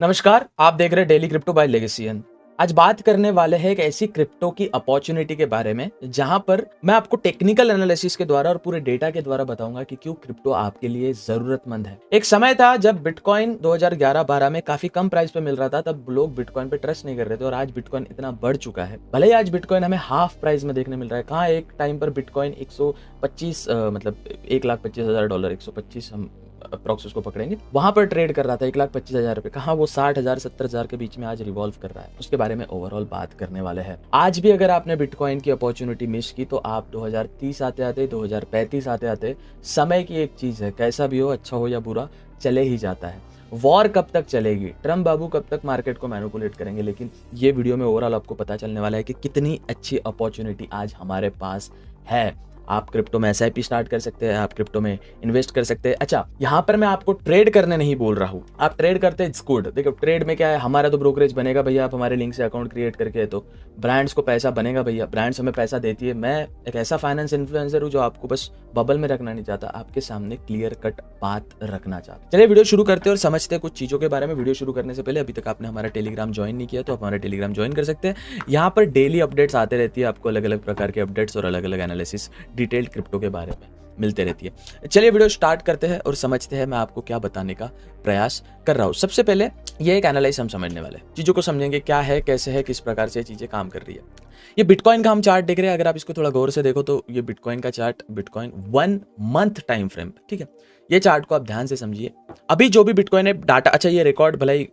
नमस्कार, आप देख रहे हैं डेली क्रिप्टो बाय लेगेसियन। आज बात करने वाले हैं एक ऐसी क्रिप्टो की अपॉर्चुनिटी के बारे में जहां पर मैं आपको टेक्निकल एनालिसिस के द्वारा और पूरे डेटा के द्वारा बताऊंगा कि क्यों क्रिप्टो आपके लिए जरूरतमंद है। एक समय था जब बिटकॉइन 2011-12 में काफी कम प्राइस पे मिल रहा था, तब लोग बिटकॉइन पे ट्रस्ट नहीं कर रहे थे और आज बिटकॉइन इतना बढ़ चुका है। भले ही आज बिटकॉइन हमें हाफ प्राइस में देखने मिल रहा है। कहाँ एक टाइम पर बिटकॉइन 125 मतलब $1,25,000 125 हम अप्रॉक्स उसको पकड़ेंगे, वहां पर ट्रेड कर रहा था 1,25,000 रुपए। कहाँ वो 60,000 70,000 के बीच में आज रिवॉल्व कर रहा है। उसके बारे में ओवरऑल बात करने वाले हैं। आज भी अगर आपने बिटकॉइन की अपॉर्चुनिटी मिस की तो आप 2030 आते आते 2035 आते आते, समय की एक चीज है, कैसा भी हो, अच्छा हो या बुरा, चले ही जाता है। वॉर कब तक चलेगी, ट्रम्प बाबू कब तक मार्केट को मैनिपुलेट करेंगे, लेकिन ये वीडियो में ओवरऑल आपको पता चलने वाला है कि कितनी अच्छी अपॉर्चुनिटी आज हमारे पास है। आप क्रिप्टो में SIP स्टार्ट कर सकते हैं, आप क्रिप्टो में इन्वेस्ट कर सकते हैं। अच्छा, यहाँ पर मैं आपको ट्रेड करने नहीं बोल रहा हूँ, आप ट्रेड करते हैं, इट्स गुड। देखो ट्रेड में क्या है, हमारा तो ब्रोकरेज बनेगा भैया, आप हमारे लिंक से अकाउंट क्रिएट करके, तो ब्रांड्स को पैसा बनेगा भैया, ब्रांड्स हमें पैसा देती है। मैं एक ऐसा फाइनेंस इन्फ्लुएंसर हूँ जो आपको बस बबल में रखना नहीं चाहता, आपके सामने क्लियर कट बात रखना चाहता। चलिए वीडियो शुरू करते हैं और समझते हैं कुछ चीजों के बारे में। वीडियो शुरू करने से पहले अभी तक आपने हमारा टेलीग्राम ज्वाइन नहीं किया तो आप हमारा टेलीग्राम ज्वाइन कर सकते हैं। यहाँ पर डेली अपडेट्स आते रहती है, आपको अलग अलग प्रकार के अपडेट्स और अलग अलग एनालिसिस डिटेल्ड क्रिप्टो के बारे में मिलते रहती है। चलिए वीडियो स्टार्ट करते हैं और समझते हैं मैं आपको क्या बताने का प्रयास कर रहा हूं। सबसे पहले ये एक एनालाइज हम समझने वाले हैं, चीजों को समझेंगे क्या है, कैसे है, किस प्रकार से चीजें काम कर रही है। ये बिटकॉइन का हम चार्ट देख रहे हैं। अगर आप इसको थोड़ा गौर से देखो तो ये बिटकॉइन का chart, bitcoin 1 month time frame, ठीक है। ये चार्ट को आप ध्यान से समझिए। अभी जो भी बिटकॉइन है डाटा, अच्छा ये रिकॉर्ड भले ही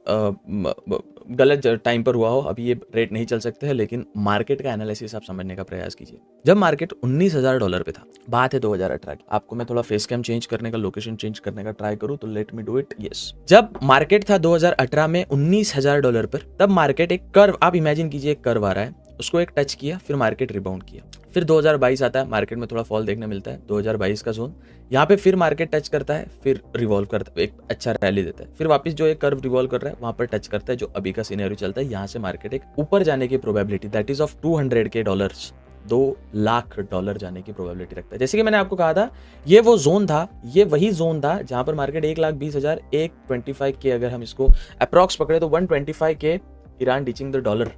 गलत टाइम पर हुआ हो, अभी ये रेट नहीं चल सकते हैं, लेकिन मार्केट का एनालिसिस आप समझने का प्रयास कीजिए। जब मार्केट $19,000 पे था, बात है 2018 की। आपको मैं थोड़ा फेस कैम चेंज करने का, लोकेशन चेंज करने का ट्राई करूं तो let me do it. Yes, जब मार्केट था 2018 में $19,000 पर, तब मार्केट एक कर्व, आप इमेजिन कीजिए एक कर्व आ रहा है, उसको एक टच किया, फिर मार्केट रिबाउंड किया। फिर 2022 आता है, मार्केट में थोड़ा फॉल देखने मिलता है, 2022 का जोन, यहाँ पे फिर मार्केट टच करता है, फिर रिवॉल्व करता है, एक अच्छा रैली देता है, फिर वापस जो एक कर्व रिवॉल्व कर रहा है वहां पर टच करता है, जो अभी का सिनेरियो चलता है। यहाँ से मार्केट एक ऊपर जाने की probability that is of $200K, $2 lakh जाने की प्रोबेबिलिटी रखता है। जैसे कि मैंने आपको कहा था, ये वो जोन था, ये वही जोन था जहां पर मार्केट 1,20,000, 125K अगर हम इसको अप्रॉक्स पकड़े तो 125K, Iran teaching the dollar.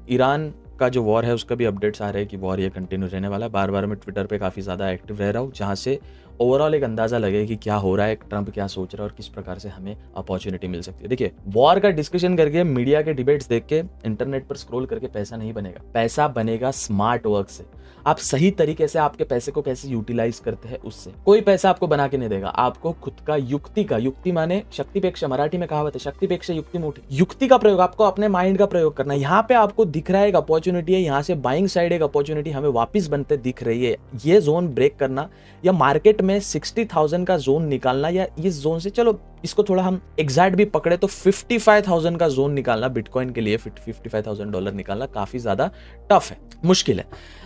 Iran का जो वॉर है उसका भी अपडेट्स आ रहे हैं कि वॉर ये कंटिन्यू रहने वाला है। बार बार मैं ट्विटर पे काफी ज्यादा एक्टिव रह रहा हूँ, जहां से ओवरऑल एक अंदाजा लगे कि क्या हो रहा है, ट्रम्प क्या सोच रहा है और किस प्रकार से हमें अपॉर्चुनिटी मिल सकती है। देखिए, वॉर का डिस्कशन करके, मीडिया के डिबेट्स देख के, इंटरनेट पर स्क्रॉल करके पैसा नहीं बनेगा। पैसा बनेगा स्मार्ट वर्क से। आप सही तरीके से आपके पैसे को कैसे यूटिलाइज करते हैं उससे। कोई पैसा आपको बना के नहीं देगा, आपको खुद का युक्ति माने शक्तिपेक्षा, मराठी में कहावत है शक्तिपेक्षा युक्ति मोठी, युक्ति का प्रयोग, आपको अपने माइंड का प्रयोग करना है। यहाँ पे आपको दिख रहा है एक अपॉर्चुनिटी है, यहाँ से बाइंग साइड एक अपॉर्चुनिटी हमें वापस बनते दिख रही है। ये जोन ब्रेक करना या मार्केट में 60,000 का जोन निकालना, या इस जोन से, चलो इसको थोड़ा हम एग्जैक्ट भी पकड़े तो 55,000 का जोन निकालना बिटकॉइन के लिए, $55,000 निकालना काफी ज्यादा टफ है, मुश्किल है।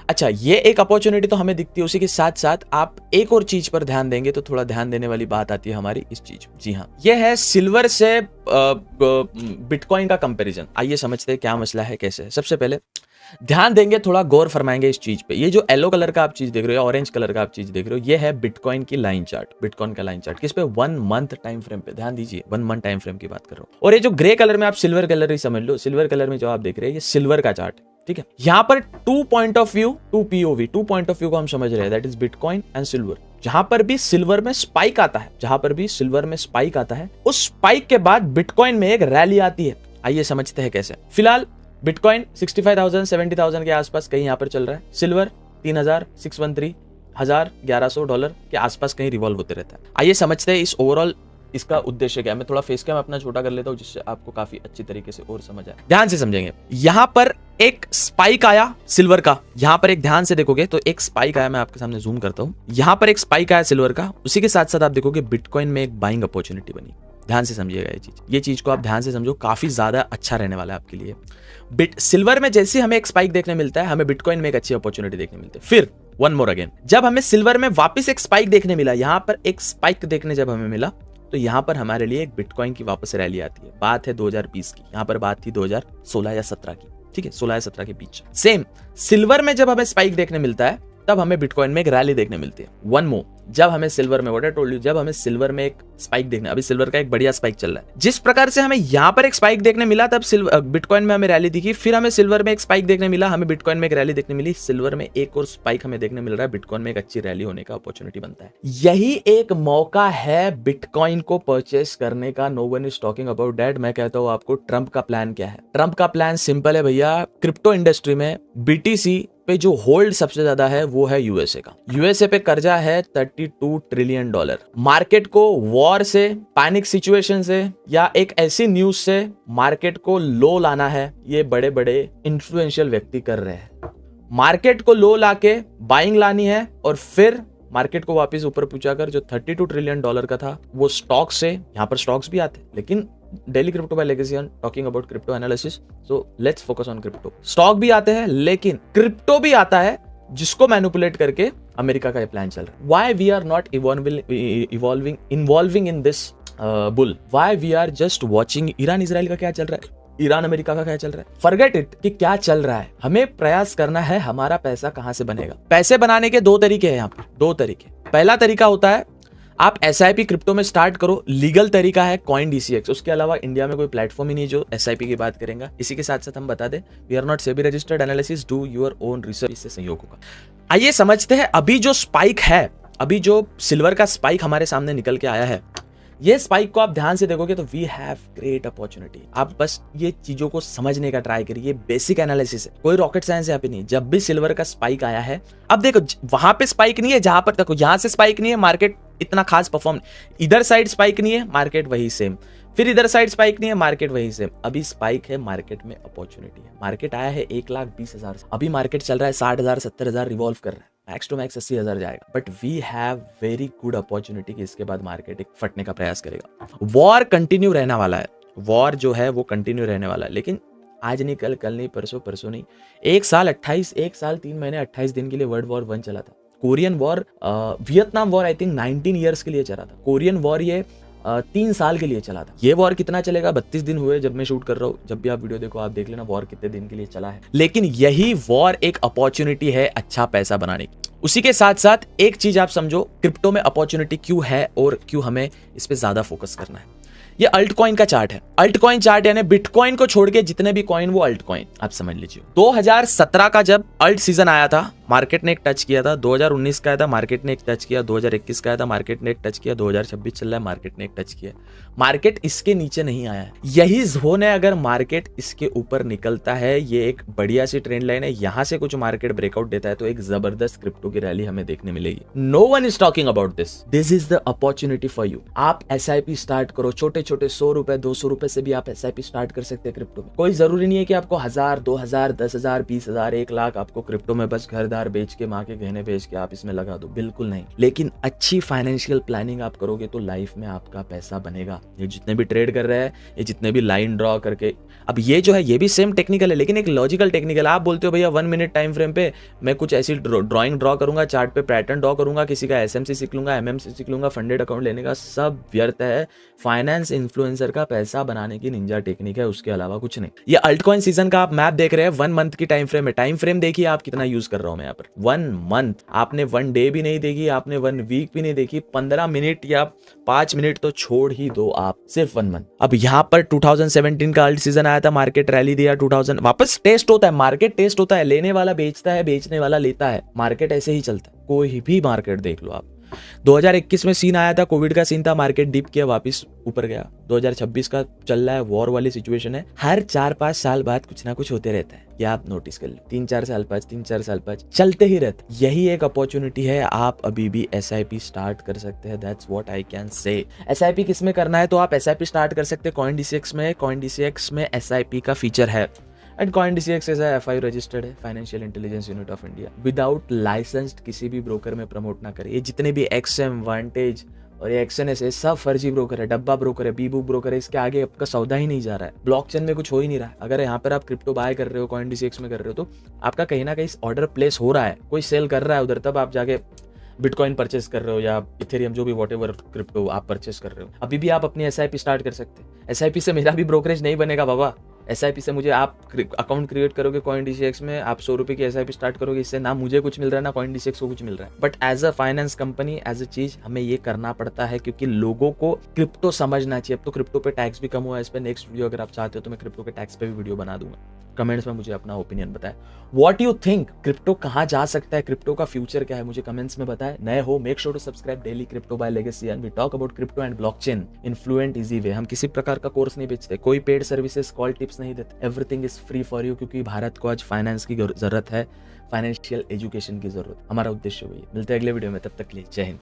अच्छा, ये एक अपॉर्चुनिटी तो हमें दिखती है, उसी के साथ साथ आप एक और चीज पर ध्यान देंगे तो थोड़ा ध्यान देने वाली बात आती है हमारी इस चीज। जी हाँ, ये है सिल्वर से बिटकॉइन का कंपैरिजन। आइए समझते हैं क्या मसला है, कैसे है। सबसे पहले ध्यान देंगे, थोड़ा गौर फरमाएंगे इस चीज पे। ये जो येलो कलर का आप चीज देख रहे हो, ऑरेंज कलर का आप चीज देख रहे हो, ये है बिटकॉइन की लाइन चार्ट, बिटकॉइन का लाइन चार्ट। किस पे? 1 मंथ टाइम फ्रेम पे ध्यान दीजिए, 1 मंथ टाइम फ्रेम की बात कर रहा हूं। और ये जो ग्रे कलर में आप सिल्वर कलर ही समझ लो, सिल्वर कलर में जो आप देख रहे हैं ये सिल्वर का चार्ट, ठीक है। यहाँ पर 2 point of view, 2 POV, 2 point of view को हम समझ रहे हैं, that is bitcoin and silver. जहां पर भी सिल्वर में स्पाइक आता है, जहां पर भी सिल्वर में स्पाइक आता है, उस स्पाइक के बाद बिटकॉइन में एक रैली आती है। आइए समझते हैं कैसे। फिलहाल बिटकॉइन 65,000 70,000 के आसपास कहीं यहाँ पर चल रहा है, सिल्वर 3,000 613 $1,1100 के आसपास कहीं रिवॉल्व होते रहता है। आइए समझते हैं इस ओवरऑल इसका उद्देश्य क्या है। मैं थोड़ा फेस कैम अपना छोटा कर लेता हूं जिससे आपको काफी अच्छी तरीके से और समझ आए। ध्यान से समझेंगे, यहां पर एक स्पाइक आया सिल्वर का, यहां पर एक ध्यान से देखोगे तो एक स्पाइक आया, मैं आपके सामने जूम करता हूं, यहां पर एक स्पाइक आया सिल्वर का, उसी के साथ साथ आप देखोगे बिटकॉइन में एक बाइंग अपॉर्चुनिटी बनी। ध्यान से समझिएगा ये चीज को आप ध्यान से समझो, काफी ज्यादा अच्छा रहने वाला है आपके लिए। सिल्वर में जैसे हमें एक स्पाइक देखने मिलता है, हमें बिटकॉइन में एक अच्छी अपॉर्चुनिटी देखने मिलती है। फिर वन मोर अगेन, जब हमें सिल्वर में वापस एक स्पाइक देखने मिला, यहां पर एक स्पाइक देखने जब हमें मिला, तो यहां पर हमारे लिए एक बिटकॉइन की वापस रैली आती है। बात है 2020 की, यहां पर बात थी 2016 या 17 की, ठीक है, 16 या 17 के बीच। सेम सिल्वर में जब हमें स्पाइक देखने मिलता है तब हमें बिटकॉइन में एक रैली देखने मिलती है। वन मोर, जब हमें सिल्वर में, व्हाट आई टोल्ड यू, जब हमें सिल्वर में एक स्पाइक देखने, अभी सिल्वर का एक बढ़िया स्पाइक चल रहा है, जिस प्रकार से हमें यहाँ पर एक स्पाइक देखने मिला तब बिटकॉइन में हमें रैली दिखी, फिर हमें सिल्वर में एक स्पाइक देखने मिला, हमें बिटकॉइन में एक रैली देखने मिली, सिल्वर में एक और स्पाइक हमें देखने मिल रहा है, बिटकॉइन में एक अच्छी रैली होने का अपॉर्चुनिटी बनता है। यही एक मौका है बिटकॉइन को परचेस करने का। No one is talking about that. मैं कहता हूँ आपको ट्रंप का प्लान क्या है। ट्रंप का प्लान सिंपल है भैया, क्रिप्टो इंडस्ट्री में बीटीसी पे जो होल्ड सबसे ज्यादा है वो है यूएसए का। यूएसए पे कर्जा है $32 ट्रिलियन। मार्केट को वॉर से, पैनिक सिचुएशन से या एक ऐसी न्यूज से मार्केट को लो लाना है, ये बड़े बड़े इन्फ्लुएंशियल व्यक्ति कर रहे हैं। मार्केट को लो लाके बाइंग लानी है और फिर मार्केट को वापस ऊपर पहुंचाकर जो $32 ट्रिलियन का था वो स्टॉक से, यहाँ पर स्टॉक्स भी आते, लेकिन daily crypto by legacy talking about crypto analysis, so let's focus on crypto. Stock भी आते हैं लेकिन क्रिप्टो भी आता है जिसको मैनिपुलेट करके अमेरिका का ये प्लान चल रहा है। Why we are not involving in this bull, why we are just watching. Iran Israel का क्या चल रहा है, ईरान अमेरिका का क्या चल रहा है, फॉरगेट इट कि क्या चल रहा है। हमें प्रयास करना है हमारा पैसा कहां से बनेगा। पैसे बनाने के दो तरीके हैं यहाँ पर, दो तरीके। पहला तरीका होता है आप SIP क्रिप्टो में स्टार्ट करो, लीगल तरीका है CoinDCX। उसके अलावा इंडिया में कोई प्लेटफॉर्म ही नहीं जो SIP की बात करेगा। इसी के साथ साथ हम बता दें, we are not SEBI registered, analysis, do your own research, इससे सहयोग होगा। आइए समझते हैं अभी जो स्पाइक है, अभी जो सिल्वर का स्पाइक हमारे सामने निकल के आया है, ये स्पाइक को आप ध्यान से देखोगे तो वी हैव ग्रेट अपॉर्चुनिटी। आप बस ये चीजों को समझने का ट्राई करिए, बेसिक एनालिसिस है, कोई रॉकेट साइंस यहाँ पे नहीं। जब भी सिल्वर का स्पाइक आया है, अब देखो वहां पे स्पाइक नहीं है जहां पर, देखो यहां से स्पाइक नहीं है, मार्केट इतना खास परफॉर्म, इधर साइड स्पाइक नहीं है, मार्केट वही सेम, फिर इधर साइड स्पाइक नहीं है, मार्केट वही सेम। अभी स्पाइक है, मार्केट में अपॉर्चुनिटी है। मार्केट आया है 1,20,000, अभी मार्केट चल रहा है 60,000 70,000 रिवॉल्व कर रहा है, मैक्स टू मैक्स 80,000 जाएगा। But we have very good opportunity कि इसके बाद मार्केट एक फटने का प्रयास करेगा। वॉर कंटिन्यू रहने वाला है, वॉर जो है वो कंटिन्यू रहने वाला है, लेकिन आज नहीं, कल नहीं, परसों नहीं, 1 साल 3 महीने 28 दिन के लिए वर्ल्ड वॉर 1 चला था। Korean war, Vietnam war I think 19 years के लिए चला था। कोरियन वॉर ये 3 साल के लिए चला था। ये वॉर कितना चलेगा, 32 दिन हुए जब मैं शूट कर रहा हूँ। जब भी आप वीडियो देखो आप देख लेना वॉर कितने दिन के लिए चला है। लेकिन यही वॉर एक अपॉर्चुनिटी है अच्छा पैसा बनाने की। उसी के साथ साथ एक चीज आप समझो, क्रिप्टो में अपॉर्चुनिटी क्यों है और क्यों हमें इस पे ज्यादा फोकस करना है। ये अल्ट कॉइन का चार्ट है। अल्ट कॉइन चार्ट यानी बिटकॉइन को छोड़ के जितने भी कॉइन वो अल्ट कॉइन, आप समझ लीजिए। 2017 का जब अल्ट सीजन आया था, मार्केट ने एक टच किया था। 2019 का आया था, मार्केट ने एक टच किया। 2021 का आया था, मार्केट ने एक टच किया। 2026 चल रहा है, मार्केट ने एक टच किया। मार्केट इसके नीचे नहीं आया है। यही जोन है, अगर मार्केट इसके ऊपर निकलता है, ये एक बढ़िया सी ट्रेंड लाइन है, यहां से कुछ मार्केट ब्रेकआउट देता है तो एक जबरदस्त क्रिप्टो की रैली हमें देखने मिलेगी। No one is talking about this. This is the opportunity for you. आप SIP स्टार्ट करो, छोटे छोटे 100 रुपए 200 रुपए से भी आप SIP स्टार्ट कर सकते हैं क्रिप्टो में। कोई जरूरी नहीं है कि आपको 1000 2000 10,000 20,000 1 लाख आपको क्रिप्टो में बस घरदार बेच के, माँ के गहने बेच के आप इसमें लगा दो, बिल्कुल नहीं। लेकिन अच्छी फाइनेंशियल प्लानिंग आप करोगे तो लाइफ में आपका पैसा बनेगा। ये जितने भी ट्रेड कर रहे हैं, ये जितने भी लाइन ड्रॉ करके, अब ये जो है ये भी सेम टेक्निकल है लेकिन एक लॉजिकल टेक्निकल। आप बोलते हो भैया 1 मिनट टाइम फ्रेम पे मैं कुछ ऐसी ड्रॉइंग ड्रॉ करूंगा, चार्ट पे पैटर्न ड्रॉ करूंगा, किसी का SMC सीख लूंगा, MMC सीख लूंगा, फंडेड अकाउंट लेने का, सब व्यर्थ है। फाइनेंस इन्फ्लुएंसर का पैसा बनाने की निंजा टेक्निक है, उसके अलावा कुछ नहीं। ये अल्टकॉइन सीजन का आप मैप देख रहे हैं, 1 मंथ की टाइम फ्रेम है। टाइम फ्रेम देखिए आप कितना यूज कर रहा हूं मैं यहाँ पर, 1 मंथ। आपने 1 डे भी नहीं देखी, आपने 1 वीक भी नहीं देखी, 15 मिनट या 5 मिनट तो छोड़ ही दो आप, सिर्फ 1 मंथ। अब यहाँ पर 2017 का अल्ट सीजन आया था, मार्केट रैली दिया, 2000 वापस टेस्ट होता है, मार्केट टेस्ट होता है, लेने वाला बेचता है, बेचने वाला लेता है, मार्केट ऐसे ही चलता है। कोई भी मार्केट देख लो आप। 2021 में सीन आया था, कोविड का सीन था, मार्केट डिप किया, वापस ऊपर गया। 2026 का चल रहा है, वॉर वाली सिचुएशन है। हर 4-5 साल बाद कुछ ना कुछ होते रहता है, ये आप नोटिस कर लो। 3-4 साल बाद 3-4 साल बाद चलते ही रहते। यही एक अपॉर्चुनिटी है, आप अभी भी SIP स्टार्ट कर सकते हैं। That's what I can say. SIP किस में करना है तो आप SIP स्टार्ट कर सकते हैं CoinDCX में। CoinDCX में SIP का फीचर है एंड CoinDCX ऐसा FI रजिस्टर्ड है, financial intelligence unit of India. Without licensed किसी भी ब्रोकर में प्रमोट ना करे। ये जितने भी XM, वांटेज और ये XNS है, सब फर्जी ब्रोकर है, डब्बा ब्रोकर है, बी बुक ब्रोकर है। इसके आगे आपका सौदा ही नहीं जा रहा है, ब्लॉकचेन में कुछ हो ही नहीं रहा है। अगर यहाँ पर आप क्रिप्टो बाय कर रहे हो, CoinDCX में कर रहे हो, तो आपका कहीं ना कहीं ऑर्डर प्लेस हो रहा है, कोई सेल कर रहा है उधर, तब आप जाके बिटकॉइन परचेस कर रहे हो या इथेरियम, जो भी व्हाटएवर क्रिप्टो आप परचेस कर रहे हो। अभी भी आप अपनी SIP स्टार्ट कर सकते हैं। SIP से मेरा भी ब्रोकरेज नहीं बनेगा बाबा, SIP से मुझे आप अकाउंट क्रिएट करोगे CoinDCX में, आप 100 रुपये की SIP स्टार्ट करोगे, इससे ना मुझे कुछ मिल रहा है ना CoinDCX को कुछ मिल रहा है। But as a finance company, as a चीज हमें ये करना पड़ता है क्योंकि लोगों को क्रिप्टो समझना चाहिए। अब तो क्रिप्टो पे टैक्स भी कम हुआ है, इस पर नेक्स्ट वीडियो अगर आप चाहते हो तो मैं क्रिप्टो के टैक्स पे भी वीडियो बना दूंगा। कमेंट्स में मुझे अपना ओपिनियन बताएं। व्हाट यू थिंक, क्रिप्टो कहाँ जा सकता है, क्रिप्टो का फ्यूचर क्या है, मुझे कमेंट्स में बताएं। नए हो, make sure to subscribe daily crypto by legacy and we talk about crypto and blockchain in fluent easy way. हम किसी प्रकार का कोर्स नहीं बेचते, कोई पेड सर्विसेज कॉल टिप्स नहीं देते, everything is free for you, क्योंकि भारत को आज फाइनेंस की जरूरत है, फाइनेंशियल एजुकेशन की जरूरत। हमारा उद्देश्य वही है। मिलते हैं अगले वीडियो में, तब तक के लिए जय हिंद।